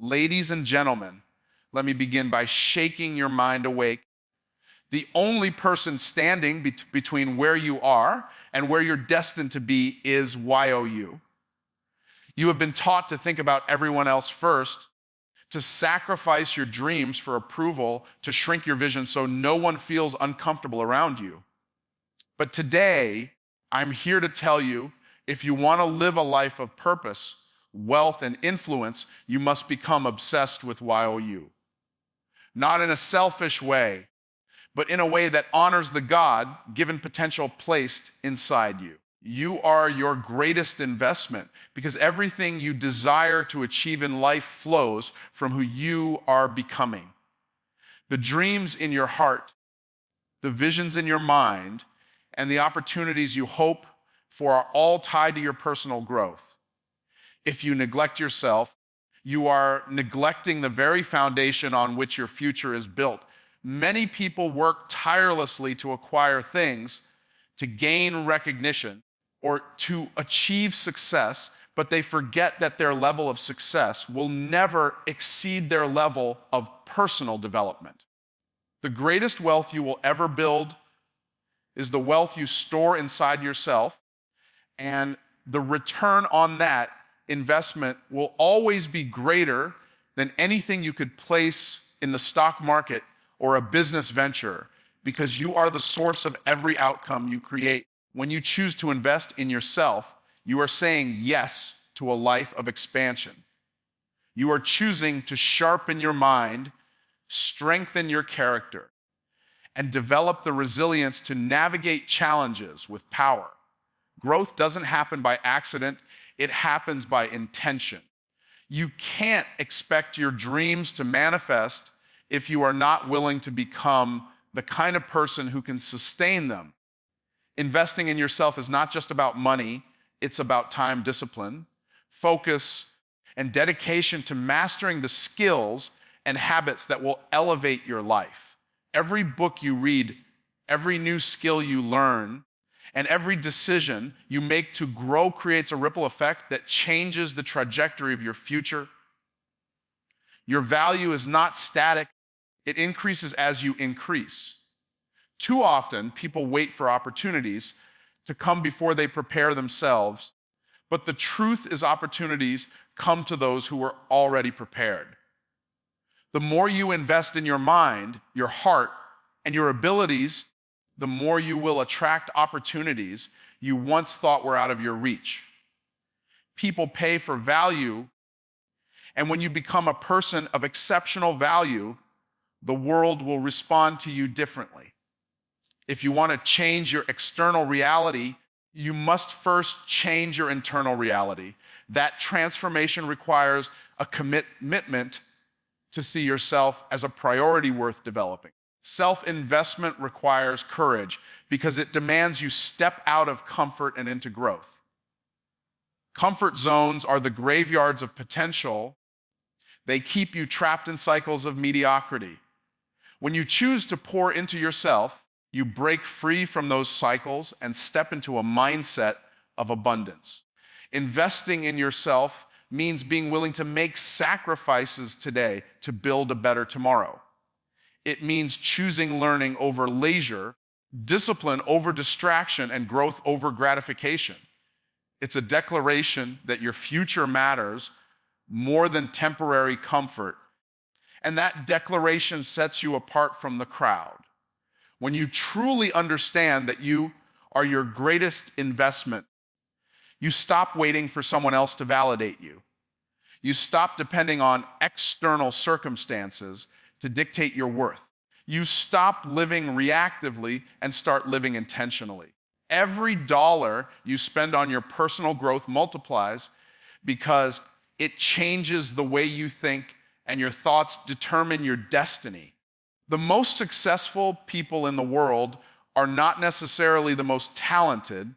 Ladies and gentlemen, let me begin by shaking your mind awake. The only person standing between where you are and where you're destined to be is YOU. You have been taught to think about everyone else first, to sacrifice your dreams for approval, to shrink your vision so no one feels uncomfortable around you. But today, I'm here to tell you, if you want to live a life of purpose, wealth, and influence, you must become obsessed with YOU. Not in a selfish way, but in a way that honors the God-given potential placed inside you. You are your greatest investment because everything you desire to achieve in life flows from who you are becoming. The dreams in your heart, the visions in your mind, and the opportunities you hope for are all tied to your personal growth. If you neglect yourself, you are neglecting the very foundation on which your future is built. Many people work tirelessly to acquire things, to gain recognition, or to achieve success, but they forget that their level of success will never exceed their level of personal development. The greatest wealth you will ever build is the wealth you store inside yourself, and the return on that investment will always be greater than anything you could place in the stock market or a business venture, because you are the source of every outcome you create. When you choose to invest in yourself, you are saying yes to a life of expansion. You are choosing to sharpen your mind, strengthen your character, and develop the resilience to navigate challenges with power. Growth doesn't happen by accident, it happens by intention. You can't expect your dreams to manifest if you are not willing to become the kind of person who can sustain them. Investing in yourself is not just about money, it's about time discipline, focus, and dedication to mastering the skills and habits that will elevate your life. Every book you read, every new skill you learn, and every decision you make to grow creates a ripple effect that changes the trajectory of your future. Your value is not static, it increases as you increase. Too often, people wait for opportunities to come before they prepare themselves, but the truth is opportunities come to those who are already prepared. The more you invest in your mind, your heart, and your abilities, the more you will attract opportunities you once thought were out of your reach. People pay for value, and when you become a person of exceptional value, the world will respond to you differently. If you want to change your external reality, you must first change your internal reality. That transformation requires a commitment to see yourself as a priority worth developing. Self-investment requires courage because it demands you step out of comfort and into growth. Comfort zones are the graveyards of potential. They keep you trapped in cycles of mediocrity. When you choose to pour into yourself, you break free from those cycles and step into a mindset of abundance. Investing in yourself means being willing to make sacrifices today to build a better tomorrow. It means choosing learning over leisure, discipline over distraction, and growth over gratification. It's a declaration that your future matters more than temporary comfort, and that declaration sets you apart from the crowd. When you truly understand that you are your greatest investment, you stop waiting for someone else to validate you. You stop depending on external circumstances to dictate your worth. You stop living reactively and start living intentionally. Every dollar you spend on your personal growth multiplies because it changes the way you think, and your thoughts determine your destiny. The most successful people in the world are not necessarily the most talented.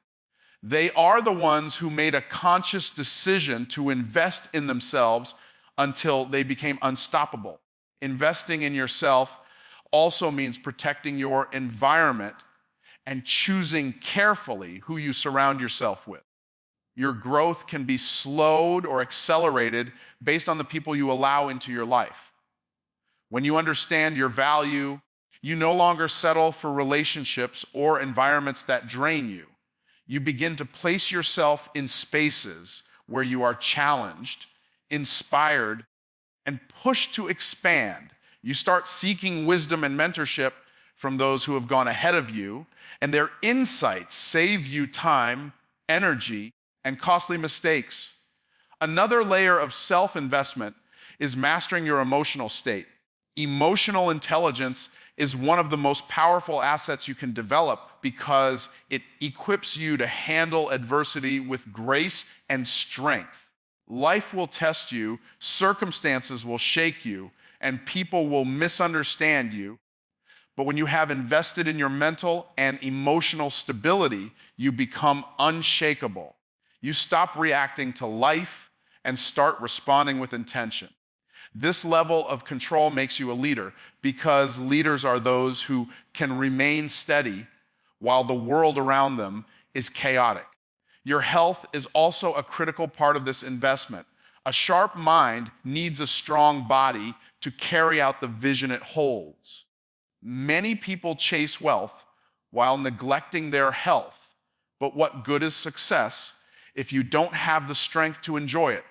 They are the ones who made a conscious decision to invest in themselves until they became unstoppable. Investing in yourself also means protecting your environment and choosing carefully who you surround yourself with. Your growth can be slowed or accelerated based on the people you allow into your life. When you understand your value, you no longer settle for relationships or environments that drain you. You begin to place yourself in spaces where you are challenged, inspired, and pushed to expand. You start seeking wisdom and mentorship from those who have gone ahead of you, and their insights save you time, energy, and costly mistakes. Another layer of self-investment is mastering your emotional state. Emotional intelligence is one of the most powerful assets you can develop because it equips you to handle adversity with grace and strength. Life will test you, circumstances will shake you, and people will misunderstand you. But when you have invested in your mental and emotional stability, you become unshakable. You stop reacting to life and start responding with intention. This level of control makes you a leader because leaders are those who can remain steady while the world around them is chaotic. Your health is also a critical part of this investment. A sharp mind needs a strong body to carry out the vision it holds. Many people chase wealth while neglecting their health. But what good is success if you don't have the strength to enjoy it?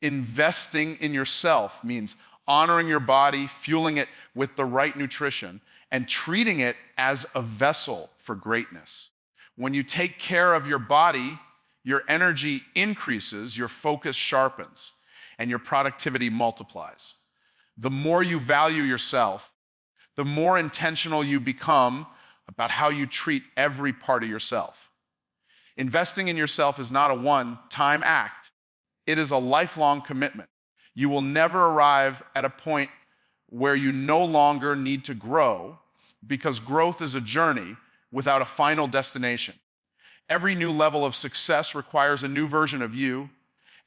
Investing in yourself means honoring your body, fueling it with the right nutrition, and treating it as a vessel for greatness. When you take care of your body, your energy increases, your focus sharpens, and your productivity multiplies. The more you value yourself, the more intentional you become about how you treat every part of yourself. Investing in yourself is not a one-time act. It is a lifelong commitment. You will never arrive at a point where you no longer need to grow because growth is a journey without a final destination. Every new level of success requires a new version of you,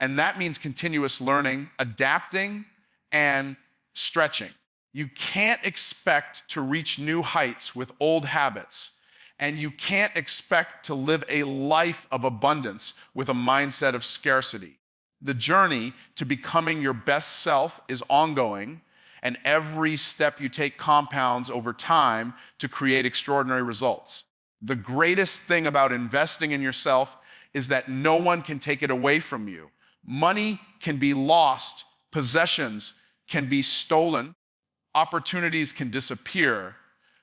and that means continuous learning, adapting, and stretching. You can't expect to reach new heights with old habits, and you can't expect to live a life of abundance with a mindset of scarcity. The journey to becoming your best self is ongoing, and every step you take compounds over time to create extraordinary results. The greatest thing about investing in yourself is that no one can take it away from you. Money can be lost, possessions can be stolen, opportunities can disappear,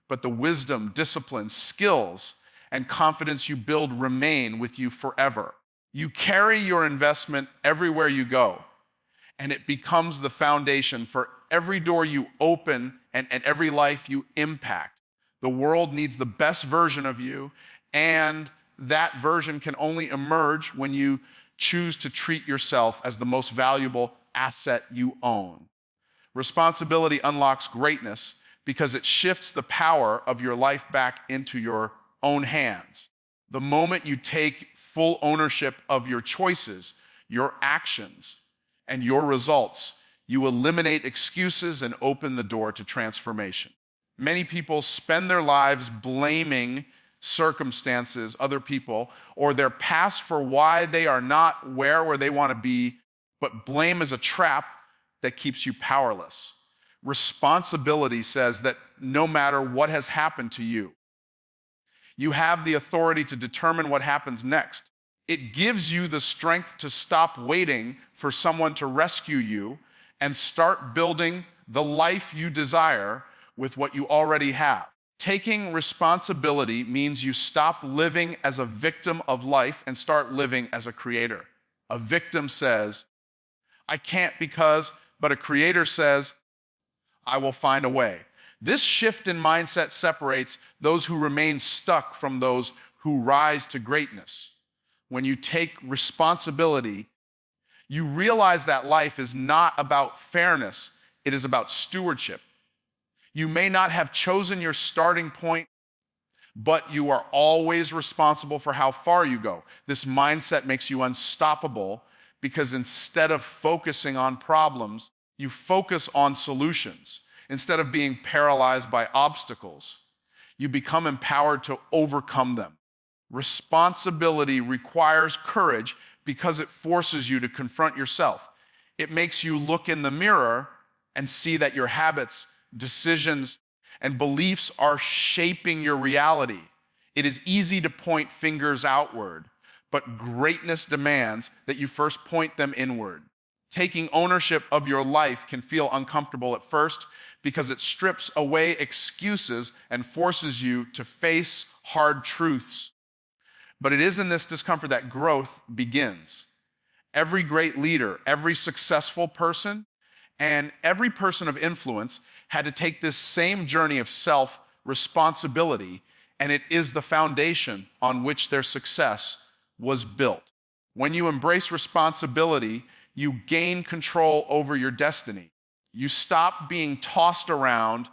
but the wisdom, discipline, skills, and confidence you build remain with you forever. You carry your investment everywhere you go, and it becomes the foundation for every door you open and every life you impact. The world needs the best version of you, and that version can only emerge when you choose to treat yourself as the most valuable asset you own. Responsibility unlocks greatness because it shifts the power of your life back into your own hands. The moment you take full ownership of your choices, your actions, and your results, you eliminate excuses and open the door to transformation. Many people spend their lives blaming circumstances, other people, or their past for why they are not where they want to be, but blame is a trap that keeps you powerless. Responsibility says that no matter what has happened to you, you have the authority to determine what happens next. It gives you the strength to stop waiting for someone to rescue you and start building the life you desire with what you already have. Taking responsibility means you stop living as a victim of life and start living as a creator. A victim says, I can't because, but a creator says, I will find a way. This shift in mindset separates those who remain stuck from those who rise to greatness. When you take responsibility, you realize that life is not about fairness, it is about stewardship. You may not have chosen your starting point, but you are always responsible for how far you go. This mindset makes you unstoppable because instead of focusing on problems, you focus on solutions. Instead of being paralyzed by obstacles, you become empowered to overcome them. Responsibility requires courage because it forces you to confront yourself. It makes you look in the mirror and see that your habits, decisions, and beliefs are shaping your reality. It is easy to point fingers outward, but greatness demands that you first point them inward. Taking ownership of your life can feel uncomfortable at first because it strips away excuses and forces you to face hard truths. But it is in this discomfort that growth begins. Every great leader, every successful person, and every person of influence had to take this same journey of self-responsibility, and it is the foundation on which their success was built. When you embrace responsibility, you gain control over your destiny. You stop being tossed around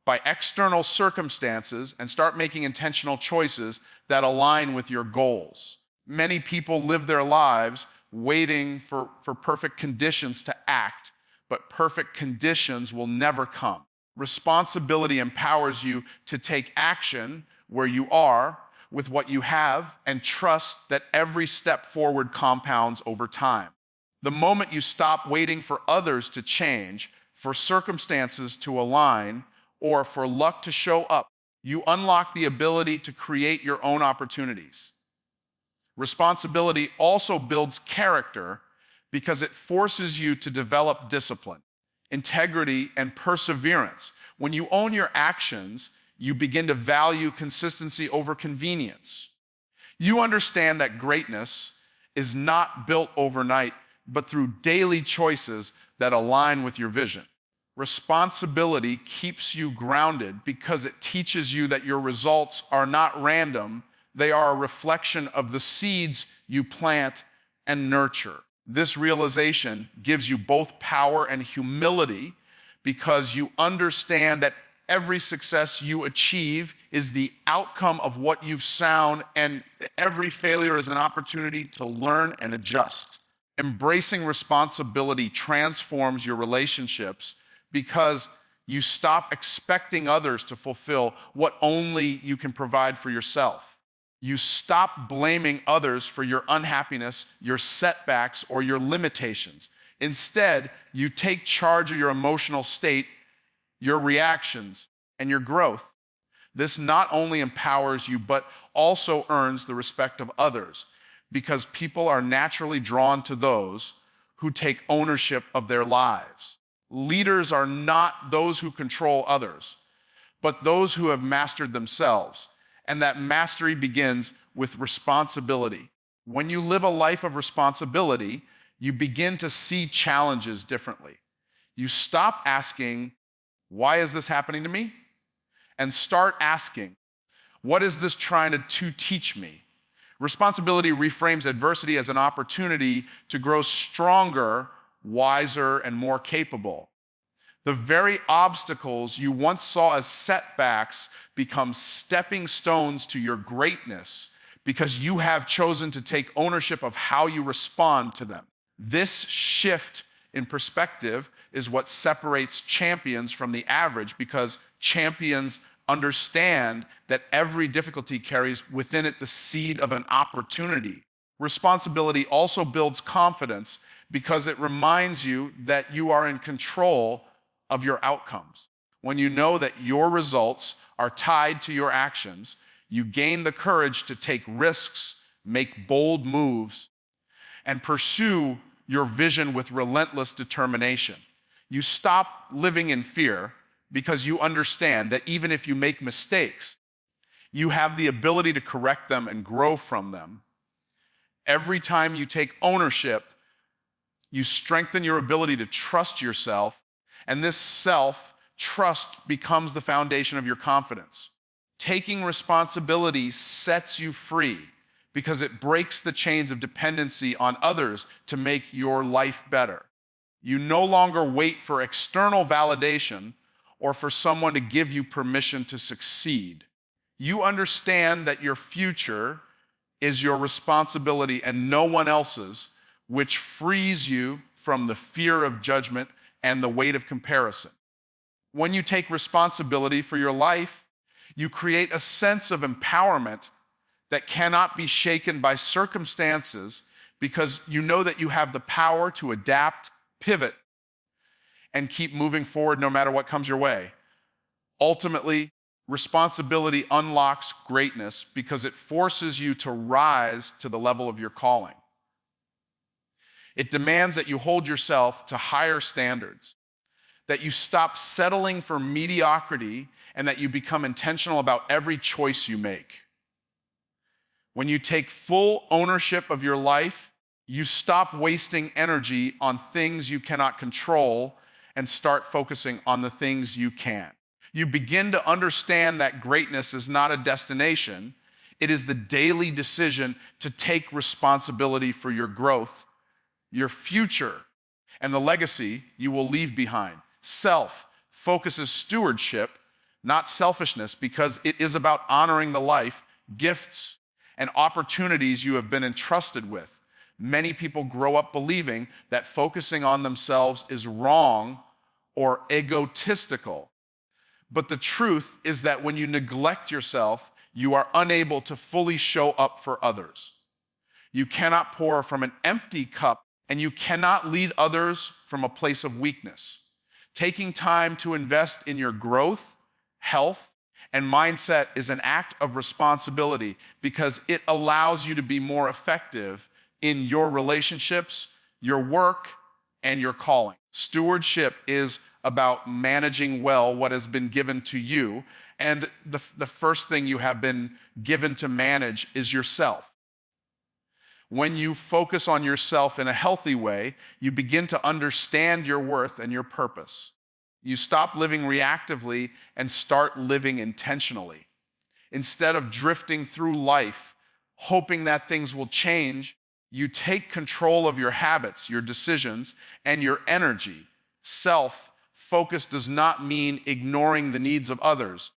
by external circumstances and start making intentional choices that align with your goals. Many people live their lives waiting for perfect conditions to act, but perfect conditions will never come. Responsibility empowers you to take action where you are with what you have and trust that every step forward compounds over time. The moment you stop waiting for others to change, for circumstances to align, or for luck to show up, you unlock the ability to create your own opportunities. Responsibility also builds character because it forces you to develop discipline, integrity, and perseverance. When you own your actions, you begin to value consistency over convenience. You understand that greatness is not built overnight, but through daily choices that align with your vision. Responsibility keeps you grounded because it teaches you that your results are not random. They are a reflection of the seeds you plant and nurture. This realization gives you both power and humility because you understand that every success you achieve is the outcome of what you've sown, and every failure is an opportunity to learn and adjust. Embracing responsibility transforms your relationships because you stop expecting others to fulfill what only you can provide for yourself. You stop blaming others for your unhappiness, your setbacks, or your limitations. Instead, you take charge of your emotional state, your reactions, and your growth. This not only empowers you, but also earns the respect of others, because people are naturally drawn to those who take ownership of their lives. Leaders are not those who control others, but those who have mastered themselves. And that mastery begins with responsibility. When you live a life of responsibility, you begin to see challenges differently. You stop asking, why is this happening to me? And start asking, what is this trying to teach me? Responsibility reframes adversity as an opportunity to grow stronger, wiser, and more capable. The very obstacles you once saw as setbacks become stepping stones to your greatness because you have chosen to take ownership of how you respond to them. This shift in perspective is what separates champions from the average, because champions understand that every difficulty carries within it the seed of an opportunity. Responsibility also builds confidence because it reminds you that you are in control of your outcomes. When you know that your results are tied to your actions, you gain the courage to take risks, make bold moves, and pursue your vision with relentless determination. You stop living in fear because you understand that even if you make mistakes, you have the ability to correct them and grow from them. Every time you take ownership, you strengthen your ability to trust yourself, and this self-trust becomes the foundation of your confidence. Taking responsibility sets you free because it breaks the chains of dependency on others to make your life better. You no longer wait for external validation or for someone to give you permission to succeed. You understand that your future is your responsibility and no one else's, which frees you from the fear of judgment and the weight of comparison. When you take responsibility for your life, you create a sense of empowerment that cannot be shaken by circumstances because you know that you have the power to adapt, pivot, and keep moving forward no matter what comes your way. Ultimately, responsibility unlocks greatness because it forces you to rise to the level of your calling. It demands that you hold yourself to higher standards, that you stop settling for mediocrity, and that you become intentional about every choice you make. When you take full ownership of your life, you stop wasting energy on things you cannot control and start focusing on the things you can. You begin to understand that greatness is not a destination. It is the daily decision to take responsibility for your growth, your future, and the legacy you will leave behind. Self focuses stewardship, not selfishness, because it is about honoring the life, gifts, and opportunities you have been entrusted with. Many people grow up believing that focusing on themselves is wrong or egotistical. But the truth is that when you neglect yourself, you are unable to fully show up for others. You cannot pour from an empty cup, and you cannot lead others from a place of weakness. Taking time to invest in your growth, health, and mindset is an act of responsibility because it allows you to be more effective in your relationships, your work, and your calling. Stewardship is about managing well what has been given to you, and the first thing you have been given to manage is yourself. When you focus on yourself in a healthy way, you begin to understand your worth and your purpose. You stop living reactively and start living intentionally. Instead of drifting through life, hoping that things will change, you take control of your habits, your decisions, and your energy. Self-focus does not mean ignoring the needs of others.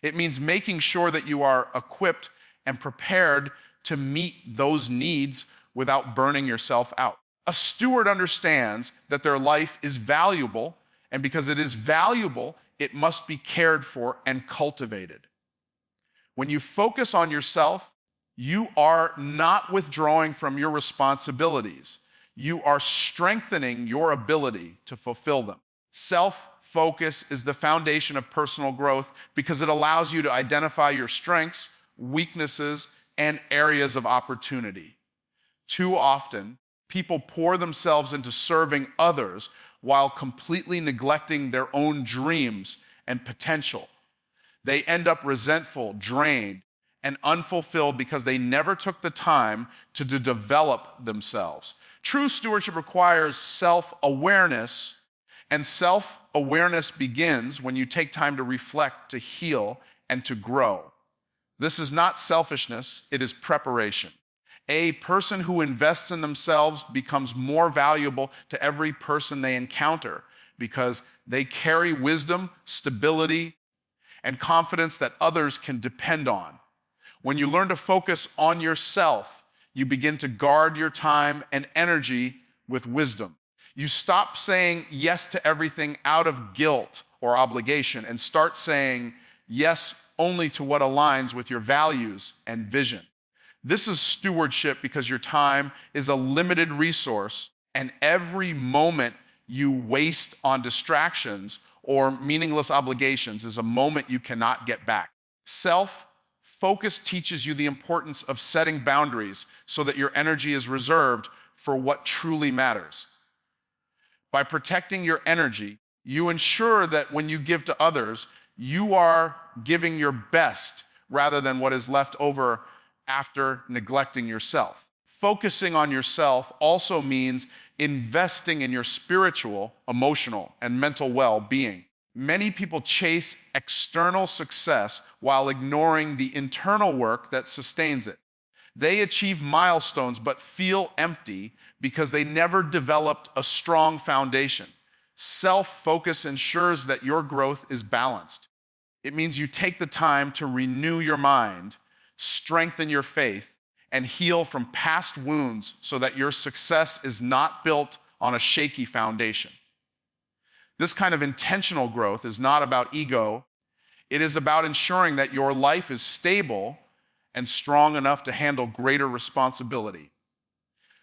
It means making sure that you are equipped and prepared to meet those needs without burning yourself out. A steward understands that their life is valuable, and because it is valuable, it must be cared for and cultivated. When you focus on yourself, you are not withdrawing from your responsibilities. You are strengthening your ability to fulfill them. Self-focus is the foundation of personal growth because it allows you to identify your strengths, weaknesses, and areas of opportunity. Too often, people pour themselves into serving others while completely neglecting their own dreams and potential. They end up resentful, drained, and unfulfilled because they never took the time to develop themselves. True stewardship requires self-awareness, and self-awareness begins when you take time to reflect, to heal, and to grow. This is not selfishness, it is preparation. A person who invests in themselves becomes more valuable to every person they encounter because they carry wisdom, stability, and confidence that others can depend on. When you learn to focus on yourself, you begin to guard your time and energy with wisdom. You stop saying yes to everything out of guilt or obligation and start saying yes only to what aligns with your values and vision. This is stewardship because your time is a limited resource, and every moment you waste on distractions or meaningless obligations is a moment you cannot get back. Self-focus teaches you the importance of setting boundaries so that your energy is reserved for what truly matters. By protecting your energy, you ensure that when you give to others, you are giving your best rather than what is left over after neglecting yourself. Focusing on yourself also means investing in your spiritual, emotional, and mental well-being. Many people chase external success while ignoring the internal work that sustains it. They achieve milestones but feel empty because they never developed a strong foundation. Self-focus ensures that your growth is balanced. It means you take the time to renew your mind, strengthen your faith, and heal from past wounds so that your success is not built on a shaky foundation. This kind of intentional growth is not about ego. It is about ensuring that your life is stable and strong enough to handle greater responsibility.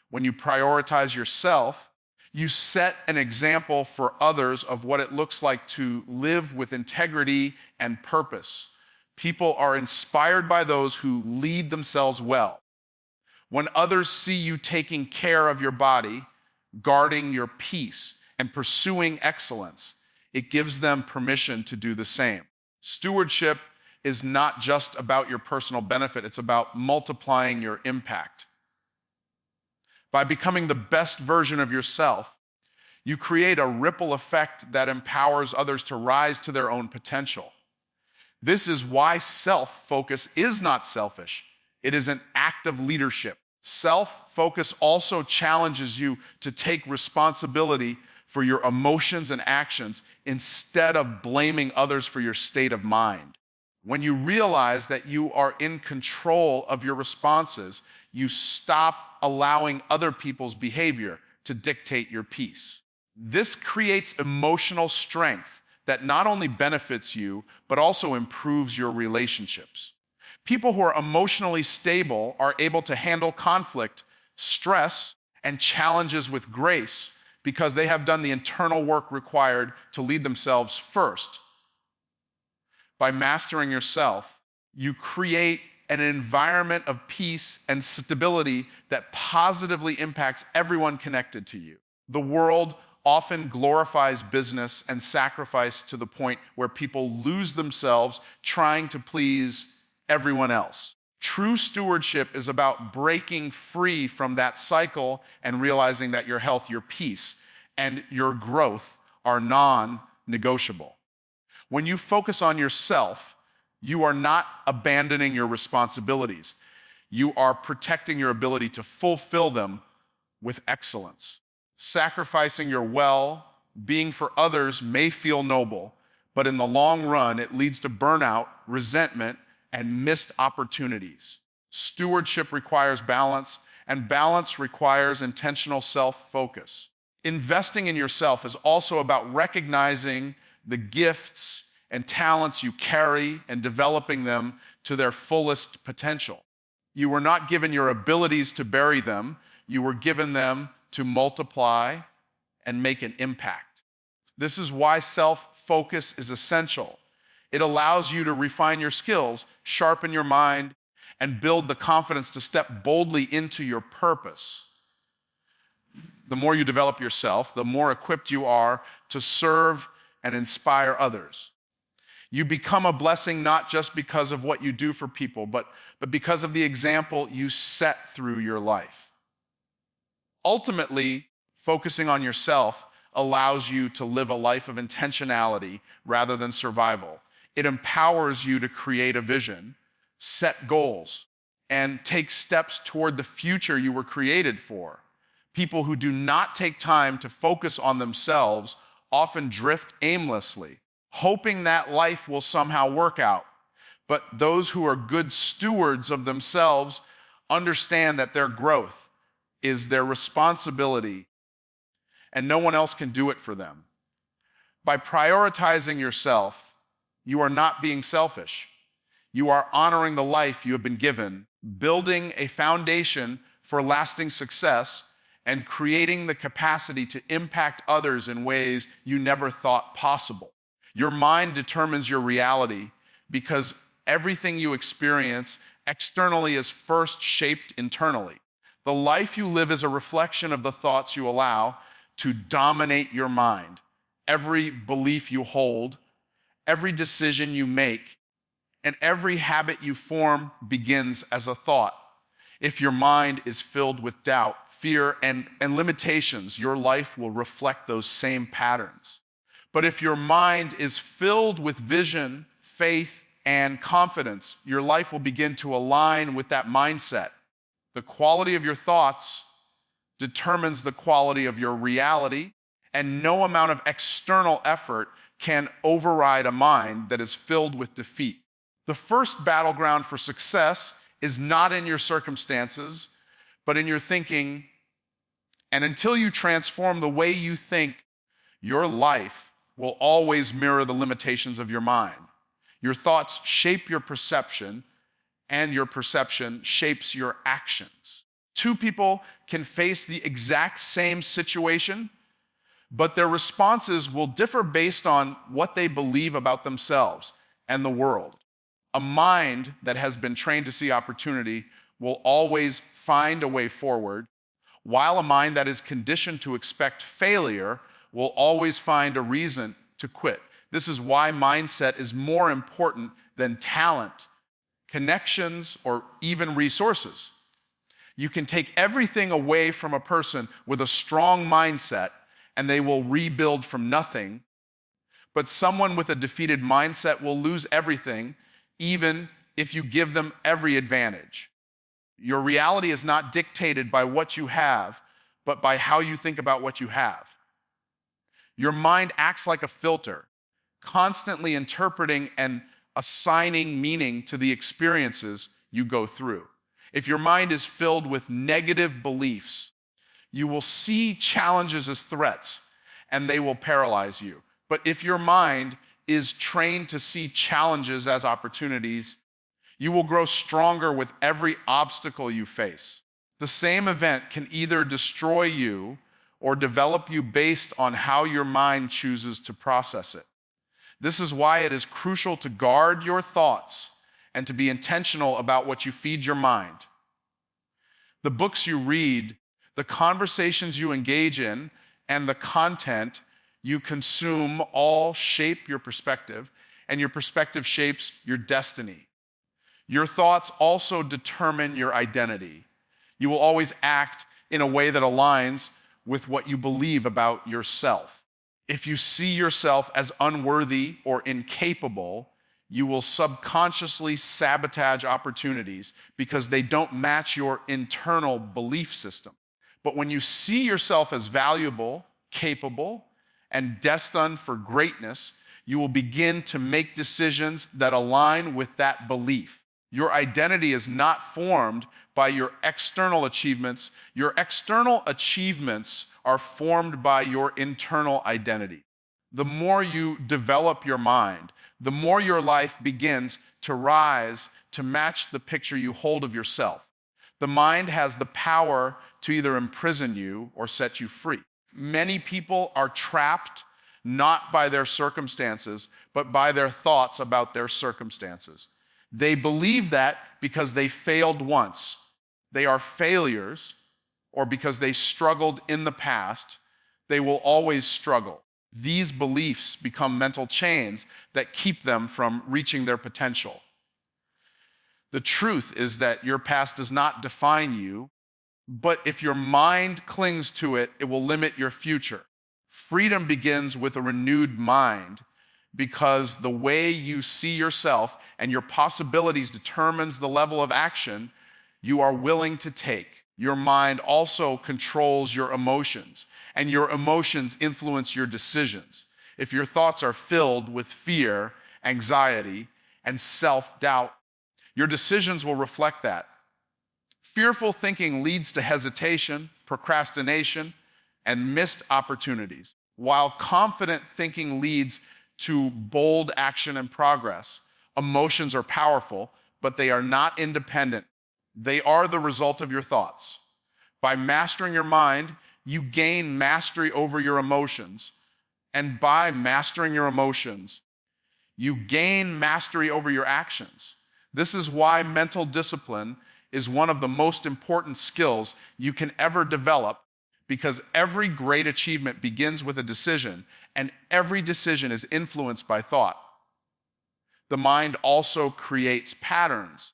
When you prioritize yourself, you set an example for others of what it looks like to live with integrity and purpose. People are inspired by those who lead themselves well. When others see you taking care of your body, guarding your peace, and pursuing excellence, it gives them permission to do the same. Stewardship is not just about your personal benefit, it's about multiplying your impact. By becoming the best version of yourself, you create a ripple effect that empowers others to rise to their own potential. This is why self-focus is not selfish. It is an act of leadership. Self-focus also challenges you to take responsibility for your emotions and actions instead of blaming others for your state of mind. When you realize that you are in control of your responses, you stop allowing other people's behavior to dictate your peace. This creates emotional strength that not only benefits you, but also improves your relationships. People who are emotionally stable are able to handle conflict, stress, and challenges with grace because they have done the internal work required to lead themselves first. By mastering yourself, you create an environment of peace and stability that positively impacts everyone connected to you. The world often glorifies business and sacrifice to the point where people lose themselves trying to please everyone else. True stewardship is about breaking free from that cycle and realizing that your health, your peace, and your growth are non-negotiable. When you focus on yourself, you are not abandoning your responsibilities. You are protecting your ability to fulfill them with excellence. Sacrificing your well-being for others may feel noble, but in the long run, it leads to burnout, resentment, and missed opportunities. Stewardship requires balance, and balance requires intentional self-focus. Investing in yourself is also about recognizing the gifts and talents you carry and developing them to their fullest potential. You were not given your abilities to bury them. You were given them to multiply and make an impact. This is why self-focus is essential. It allows you to refine your skills, sharpen your mind, and build the confidence to step boldly into your purpose. The more you develop yourself, the more equipped you are to serve and inspire others. You become a blessing not just because of what you do for people, but because of the example you set through your life. Ultimately, focusing on yourself allows you to live a life of intentionality rather than survival. It empowers you to create a vision, set goals, and take steps toward the future you were created for. People who do not take time to focus on themselves often drift aimlessly, hoping that life will somehow work out. But those who are good stewards of themselves understand that their growth is their responsibility, and no one else can do it for them. By prioritizing yourself, you are not being selfish. You are honoring the life you have been given, building a foundation for lasting success, and creating the capacity to impact others in ways you never thought possible. Your mind determines your reality because everything you experience externally is first shaped internally. The life you live is a reflection of the thoughts you allow to dominate your mind. Every belief you hold, every decision you make, and every habit you form begins as a thought. If your mind is filled with doubt, fear, and limitations, your life will reflect those same patterns. But if your mind is filled with vision, faith, and confidence, your life will begin to align with that mindset. The quality of your thoughts determines the quality of your reality, and no amount of external effort can override a mind that is filled with defeat. The first battleground for success is not in your circumstances, but in your thinking. And until you transform the way you think, your life will always mirror the limitations of your mind. Your thoughts shape your perception, and your perception shapes your actions. Two people can face the exact same situation, but their responses will differ based on what they believe about themselves and the world. A mind that has been trained to see opportunity will always find a way forward, while a mind that is conditioned to expect failure will always find a reason to quit. This is why mindset is more important than talent, connections, or even resources. You can take everything away from a person with a strong mindset and they will rebuild from nothing. But someone with a defeated mindset will lose everything, even if you give them every advantage. Your reality is not dictated by what you have, but by how you think about what you have. Your mind acts like a filter, constantly interpreting and assigning meaning to the experiences you go through. If your mind is filled with negative beliefs, you will see challenges as threats and they will paralyze you. But if your mind is trained to see challenges as opportunities, you will grow stronger with every obstacle you face. The same event can either destroy you or develop you based on how your mind chooses to process it. This is why it is crucial to guard your thoughts and to be intentional about what you feed your mind. The books you read, the conversations you engage in, and the content you consume all shape your perspective, and your perspective shapes your destiny. Your thoughts also determine your identity. You will always act in a way that aligns with what you believe about yourself. If you see yourself as unworthy or incapable, you will subconsciously sabotage opportunities because they don't match your internal belief system. But when you see yourself as valuable, capable, and destined for greatness, you will begin to make decisions that align with that belief. Your identity is not formed by your external achievements. Your external achievements are formed by your internal identity. The more you develop your mind, the more your life begins to rise to match the picture you hold of yourself. The mind has the power to either imprison you or set you free. Many people are trapped not by their circumstances, but by their thoughts about their circumstances. They believe that because they failed once, they are failures, or because they struggled in the past, they will always struggle. These beliefs become mental chains that keep them from reaching their potential. The truth is that your past does not define you, but if your mind clings to it, it will limit your future. Freedom begins with a renewed mind because the way you see yourself and your possibilities determines the level of action you are willing to take. Your mind also controls your emotions, and your emotions influence your decisions. If your thoughts are filled with fear, anxiety, and self-doubt, your decisions will reflect that. Fearful thinking leads to hesitation, procrastination, and missed opportunities, while confident thinking leads to bold action and progress. Emotions are powerful, but they are not independent. They are the result of your thoughts. By mastering your mind, you gain mastery over your emotions. And by mastering your emotions, you gain mastery over your actions. This is why mental discipline is one of the most important skills you can ever develop, because every great achievement begins with a decision, and every decision is influenced by thought. The mind also creates patterns,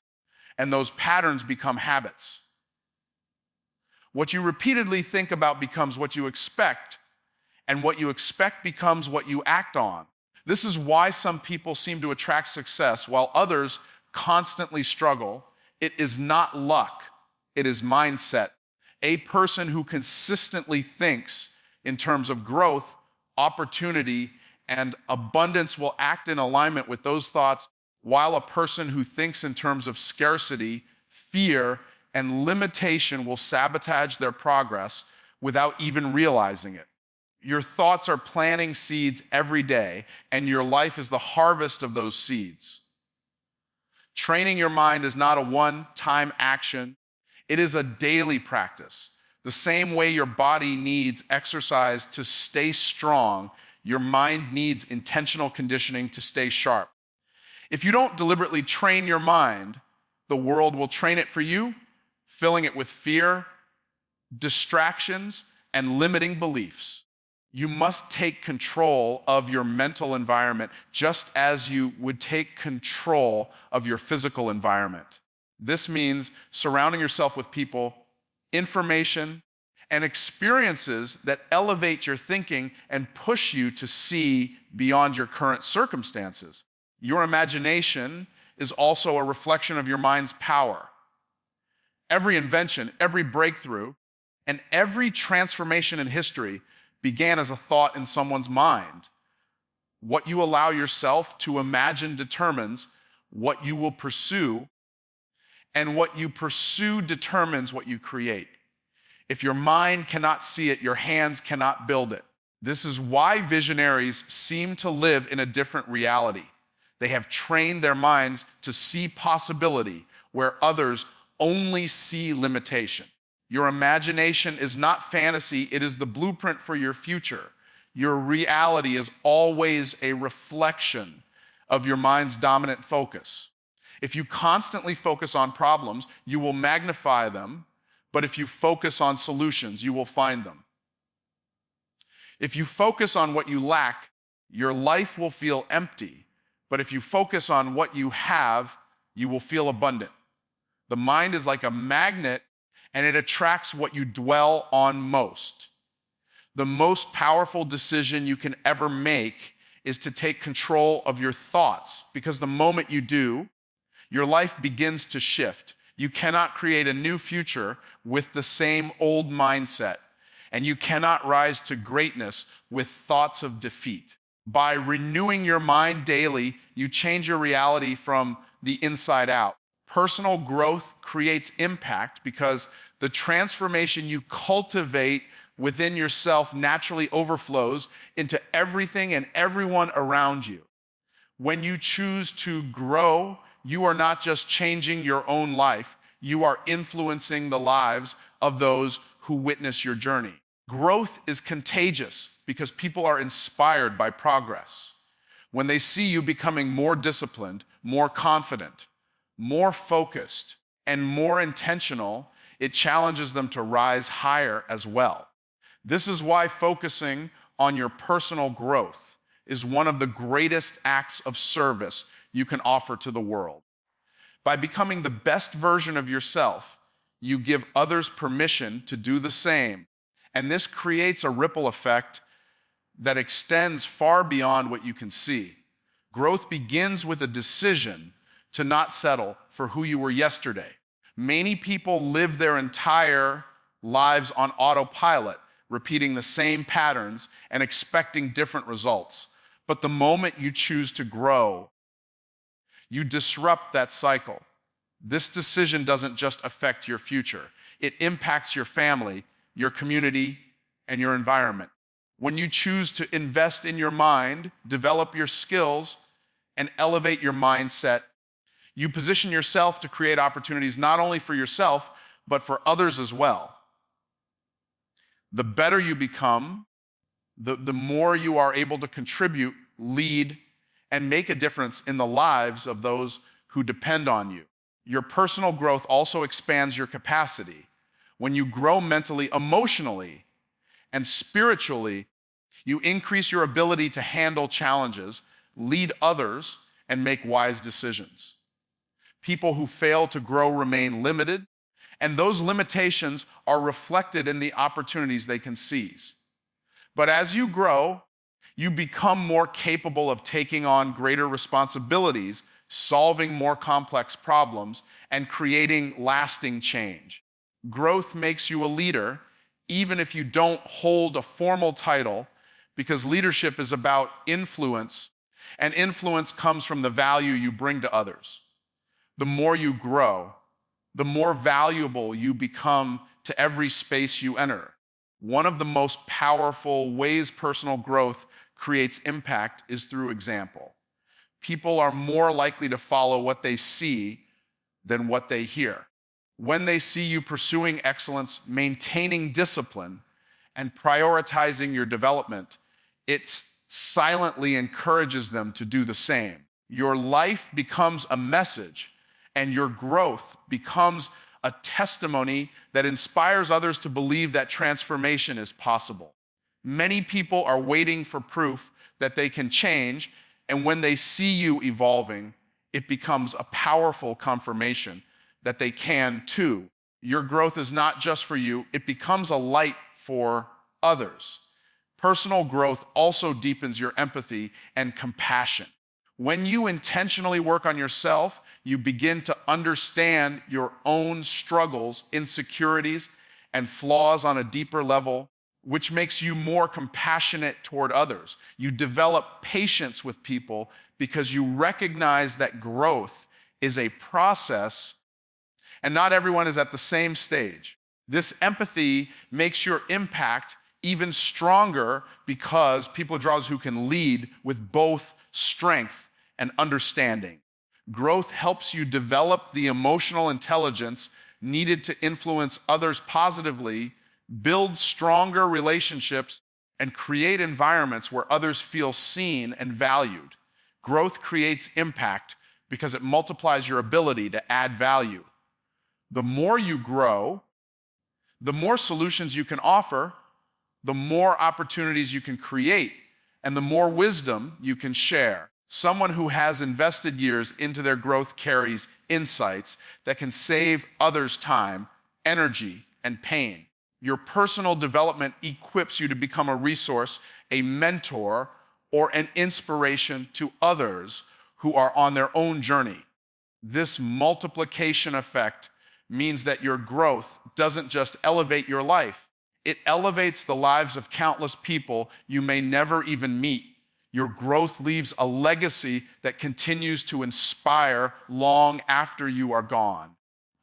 and those patterns become habits. What you repeatedly think about becomes what you expect, and what you expect becomes what you act on. This is why some people seem to attract success while others constantly struggle. It is not luck, it is mindset. A person who consistently thinks in terms of growth, opportunity, and abundance will act in alignment with those thoughts, while a person who thinks in terms of scarcity, fear, and limitation will sabotage their progress without even realizing it. Your thoughts are planting seeds every day, and your life is the harvest of those seeds. Training your mind is not a one-time action. It is a daily practice. The same way your body needs exercise to stay strong, your mind needs intentional conditioning to stay sharp. If you don't deliberately train your mind, the world will train it for you, filling it with fear, distractions, and limiting beliefs. You must take control of your mental environment just as you would take control of your physical environment. This means surrounding yourself with people, information, and experiences that elevate your thinking and push you to see beyond your current circumstances. Your imagination is also a reflection of your mind's power. Every invention, every breakthrough, and every transformation in history began as a thought in someone's mind. What you allow yourself to imagine determines what you will pursue, and what you pursue determines what you create. If your mind cannot see it, your hands cannot build it. This is why visionaries seem to live in a different reality. They have trained their minds to see possibility where others only see limitation. Your imagination is not fantasy, it is the blueprint for your future. Your reality is always a reflection of your mind's dominant focus. If you constantly focus on problems, you will magnify them, but if you focus on solutions, you will find them. If you focus on what you lack, your life will feel empty, but if you focus on what you have, you will feel abundant. The mind is like a magnet, and it attracts what you dwell on most. The most powerful decision you can ever make is to take control of your thoughts, because the moment you do, your life begins to shift. You cannot create a new future with the same old mindset, and you cannot rise to greatness with thoughts of defeat. By renewing your mind daily, you change your reality from the inside out. Personal growth creates impact because the transformation you cultivate within yourself naturally overflows into everything and everyone around you. When you choose to grow, you are not just changing your own life, you are influencing the lives of those who witness your journey. Growth is contagious because people are inspired by progress. When they see you becoming more disciplined, more confident, more focused, and more intentional, it challenges them to rise higher as well. This is why focusing on your personal growth is one of the greatest acts of service you can offer to the world. By becoming the best version of yourself, you give others permission to do the same, and this creates a ripple effect that extends far beyond what you can see. Growth begins with a decision to not settle for who you were yesterday. Many people live their entire lives on autopilot, repeating the same patterns and expecting different results. But the moment you choose to grow, you disrupt that cycle. This decision doesn't just affect your future. It impacts your family, your community, and your environment. When you choose to invest in your mind, develop your skills, and elevate your mindset, you position yourself to create opportunities not only for yourself, but for others as well. The better you become, the more you are able to contribute, lead, and make a difference in the lives of those who depend on you. Your personal growth also expands your capacity. When you grow mentally, emotionally, and spiritually, you increase your ability to handle challenges, lead others, and make wise decisions. People who fail to grow remain limited, and those limitations are reflected in the opportunities they can seize. But as you grow, you become more capable of taking on greater responsibilities, solving more complex problems, and creating lasting change. Growth makes you a leader, even if you don't hold a formal title, because leadership is about influence, and influence comes from the value you bring to others. The more you grow, the more valuable you become to every space you enter. One of the most powerful ways personal growth creates impact is through example. People are more likely to follow what they see than what they hear. When they see you pursuing excellence, maintaining discipline, and prioritizing your development, it silently encourages them to do the same. Your life becomes a message, and your growth becomes a testimony that inspires others to believe that transformation is possible. Many people are waiting for proof that they can change, and when they see you evolving, it becomes a powerful confirmation that they can too. Your growth is not just for you, it becomes a light for others. Personal growth also deepens your empathy and compassion. When you intentionally work on yourself, you begin to understand your own struggles, insecurities, and flaws on a deeper level, which makes you more compassionate toward others. You develop patience with people because you recognize that growth is a process and not everyone is at the same stage. This empathy makes your impact even stronger because people draw those who can lead with both strength and understanding. Growth helps you develop the emotional intelligence needed to influence others positively, build stronger relationships, and create environments where others feel seen and valued. Growth creates impact because it multiplies your ability to add value. The more you grow, the more solutions you can offer, the more opportunities you can create, and the more wisdom you can share. Someone who has invested years into their growth carries insights that can save others time, energy, and pain. Your personal development equips you to become a resource, a mentor, or an inspiration to others who are on their own journey. This multiplication effect means that your growth doesn't just elevate your life, it elevates the lives of countless people you may never even meet. Your growth leaves a legacy that continues to inspire long after you are gone.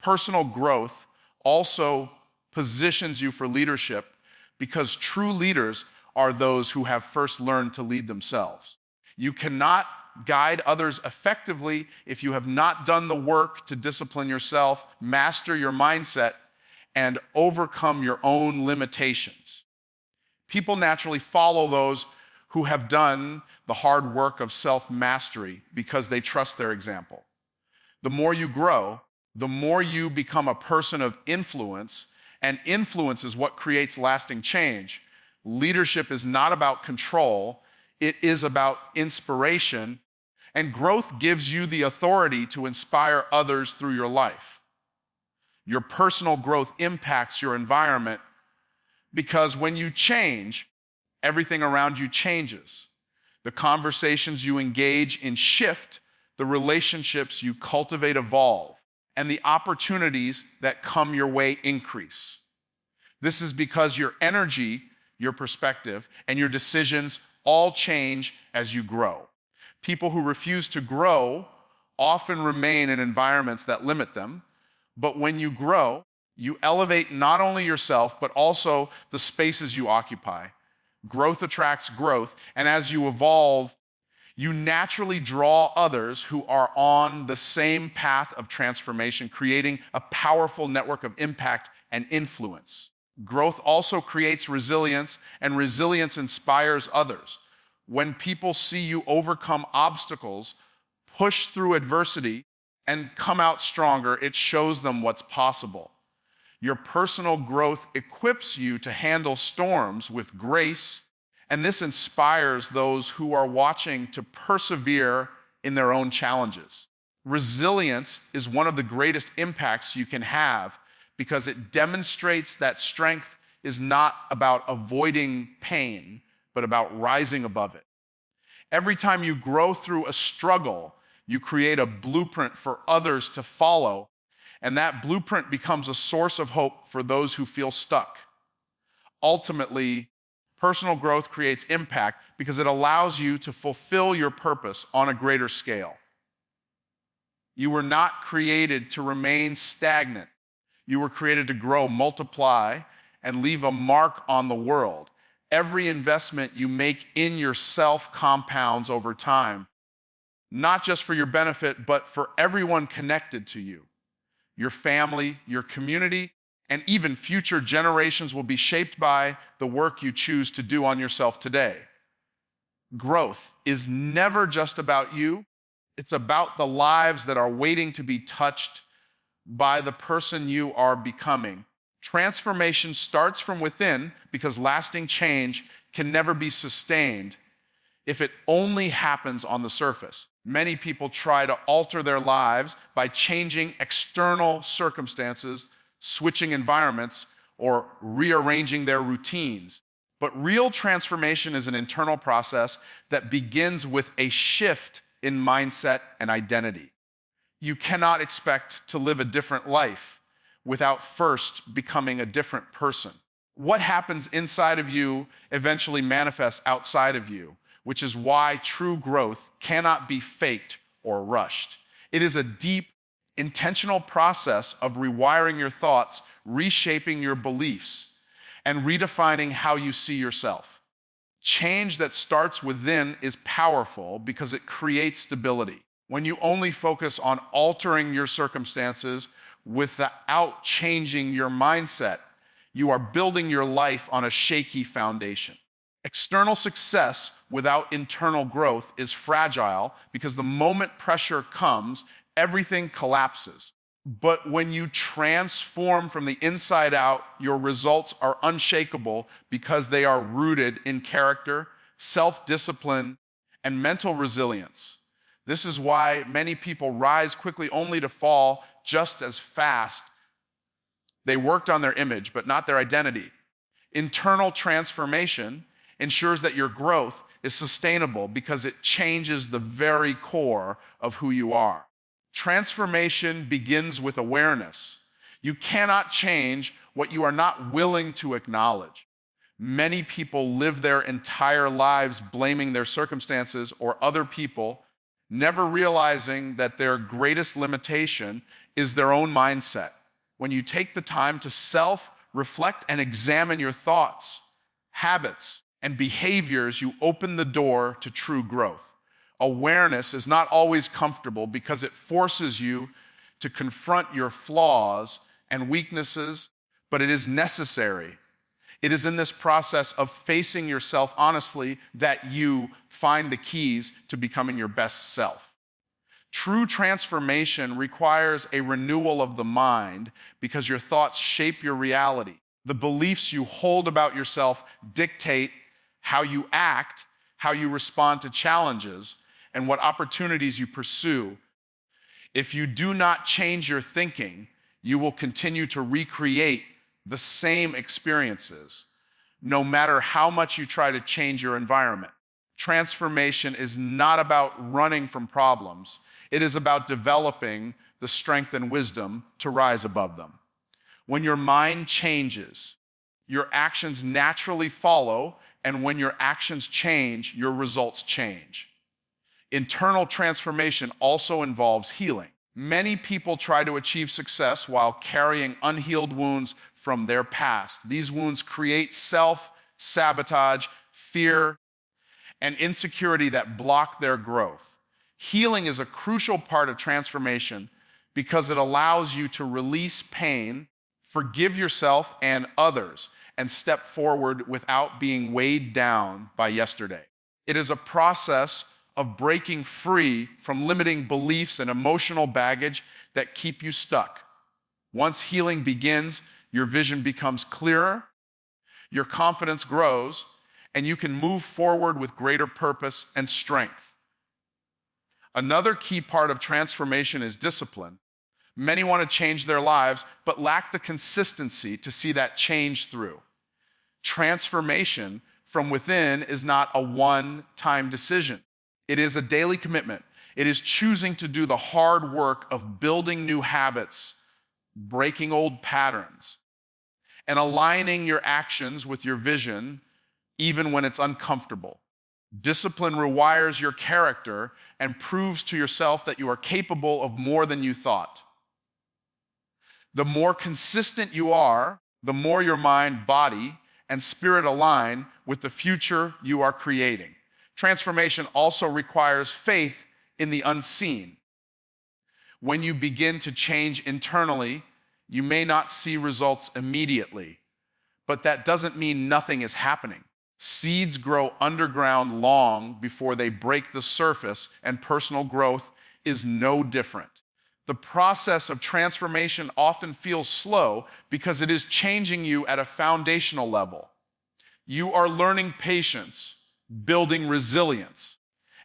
Personal growth also positions you for leadership because true leaders are those who have first learned to lead themselves. You cannot guide others effectively if you have not done the work to discipline yourself, master your mindset, and overcome your own limitations. People naturally follow those who have done the hard work of self-mastery because they trust their example. The more you grow, the more you become a person of influence, and influence is what creates lasting change. Leadership is not about control, it is about inspiration, and growth gives you the authority to inspire others through your life. Your personal growth impacts your environment because when you change, everything around you changes. The conversations you engage in shift, the relationships you cultivate evolve, and the opportunities that come your way increase. This is because your energy, your perspective, and your decisions all change as you grow. People who refuse to grow often remain in environments that limit them, but when you grow, you elevate not only yourself, but also the spaces you occupy. Growth attracts growth, and as you evolve, you naturally draw others who are on the same path of transformation, creating a powerful network of impact and influence. Growth also creates resilience, and resilience inspires others. When people see you overcome obstacles, push through adversity, and come out stronger, it shows them what's possible. Your personal growth equips you to handle storms with grace, and this inspires those who are watching to persevere in their own challenges. Resilience is one of the greatest impacts you can have because it demonstrates that strength is not about avoiding pain, but about rising above it. Every time you grow through a struggle, you create a blueprint for others to follow, and that blueprint becomes a source of hope for those who feel stuck. Ultimately, personal growth creates impact because it allows you to fulfill your purpose on a greater scale. You were not created to remain stagnant. You were created to grow, multiply, and leave a mark on the world. Every investment you make in yourself compounds over time, not just for your benefit, but for everyone connected to you. your family, your community, and even future generations will be shaped by the work you choose to do on yourself today. Growth is never just about you. It's about the lives that are waiting to be touched by the person you are becoming. Transformation starts from within because lasting change can never be sustained if it only happens on the surface. Many people try to alter their lives by changing external circumstances, switching environments, or rearranging their routines. But real transformation is an internal process that begins with a shift in mindset and identity. You cannot expect to live a different life without first becoming a different person. What happens inside of you eventually manifests outside of you, which is why true growth cannot be faked or rushed. It is a deep, intentional process of rewiring your thoughts, reshaping your beliefs, and redefining how you see yourself. Change that starts within is powerful because it creates stability. When you only focus on altering your circumstances without changing your mindset, you are building your life on a shaky foundation. External success without internal growth is fragile because the moment pressure comes, everything collapses. But when you transform from the inside out, your results are unshakable because they are rooted in character, self-discipline, and mental resilience. This is why many people rise quickly only to fall just as fast. They worked on their image, but not their identity. Internal transformation ensures that your growth is sustainable because it changes the very core of who you are. Transformation begins with awareness. You cannot change what you are not willing to acknowledge. Many people live their entire lives blaming their circumstances or other people, never realizing that their greatest limitation is their own mindset. When you take the time to self-reflect and examine your thoughts, habits, and behaviors, you open the door to true growth. Awareness is not always comfortable because it forces you to confront your flaws and weaknesses, but it is necessary. It is in this process of facing yourself honestly that you find the keys to becoming your best self. True transformation requires a renewal of the mind because your thoughts shape your reality. The beliefs you hold about yourself dictate how you act, how you respond to challenges, and what opportunities you pursue. If you do not change your thinking, you will continue to recreate the same experiences, no matter how much you try to change your environment. Transformation is not about running from problems. It is about developing the strength and wisdom to rise above them. When your mind changes, your actions naturally follow, and when your actions change, your results change. Internal transformation also involves healing. Many people try to achieve success while carrying unhealed wounds from their past. These wounds create self-sabotage, fear, and insecurity that block their growth. Healing is a crucial part of transformation because it allows you to release pain, forgive yourself and others, and step forward without being weighed down by yesterday. It is a process of breaking free from limiting beliefs and emotional baggage that keep you stuck. Once healing begins, your vision becomes clearer, your confidence grows, and you can move forward with greater purpose and strength. Another key part of transformation is discipline. Many want to change their lives, but lack the consistency to see that change through. Transformation from within is not a one-time decision. It is a daily commitment. It is choosing to do the hard work of building new habits, breaking old patterns, and aligning your actions with your vision, even when it's uncomfortable. Discipline rewires your character and proves to yourself that you are capable of more than you thought. The more consistent you are, the more your mind, body, and spirit align with the future you are creating. Transformation also requires faith in the unseen. When you begin to change internally, you may not see results immediately, but that doesn't mean nothing is happening. Seeds grow underground long before they break the surface, and personal growth is no different. The process of transformation often feels slow because it is changing you at a foundational level. You are learning patience, building resilience,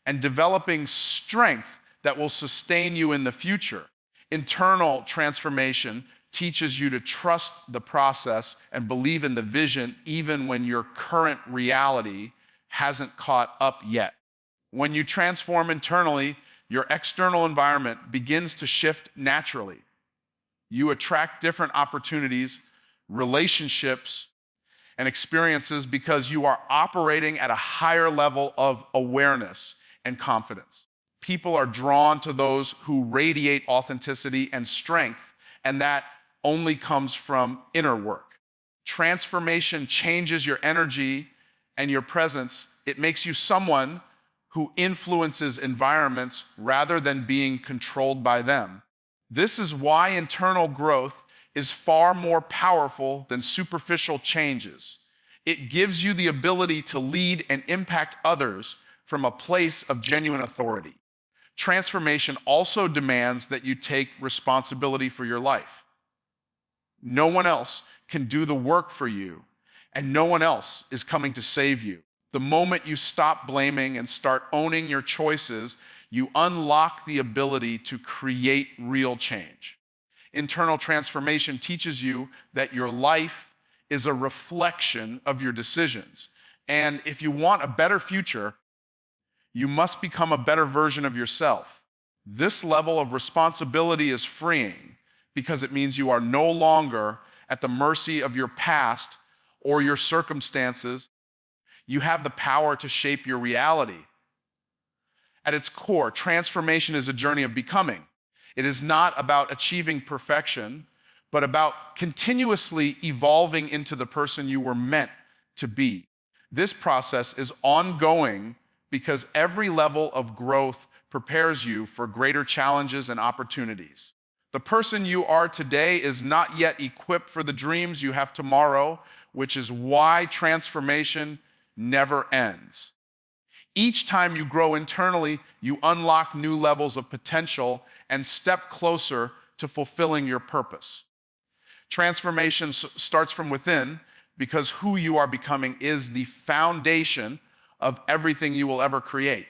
and developing strength that will sustain you in the future. Internal transformation teaches you to trust the process and believe in the vision even when your current reality hasn't caught up yet. When you transform internally, your external environment begins to shift naturally. You attract different opportunities, relationships, and experiences because you are operating at a higher level of awareness and confidence. People are drawn to those who radiate authenticity and strength, and that only comes from inner work. Transformation changes your energy and your presence. It makes you someone who influences environments rather than being controlled by them. This is why internal growth is far more powerful than superficial changes. It gives you the ability to lead and impact others from a place of genuine authority. Transformation also demands that you take responsibility for your life. No one else can do the work for you, and no one else is coming to save you. The moment you stop blaming and start owning your choices, you unlock the ability to create real change. Internal transformation teaches you that your life is a reflection of your decisions. And if you want a better future, you must become a better version of yourself. This level of responsibility is freeing because it means you are no longer at the mercy of your past or your circumstances. You have the power to shape your reality. At its core, transformation is a journey of becoming. It is not about achieving perfection, but about continuously evolving into the person you were meant to be. This process is ongoing because every level of growth prepares you for greater challenges and opportunities. The person you are today is not yet equipped for the dreams you have tomorrow, which is why transformation never ends. Each time you grow internally, you unlock new levels of potential and step closer to fulfilling your purpose. Transformation starts from within because who you are becoming is the foundation of everything you will ever create.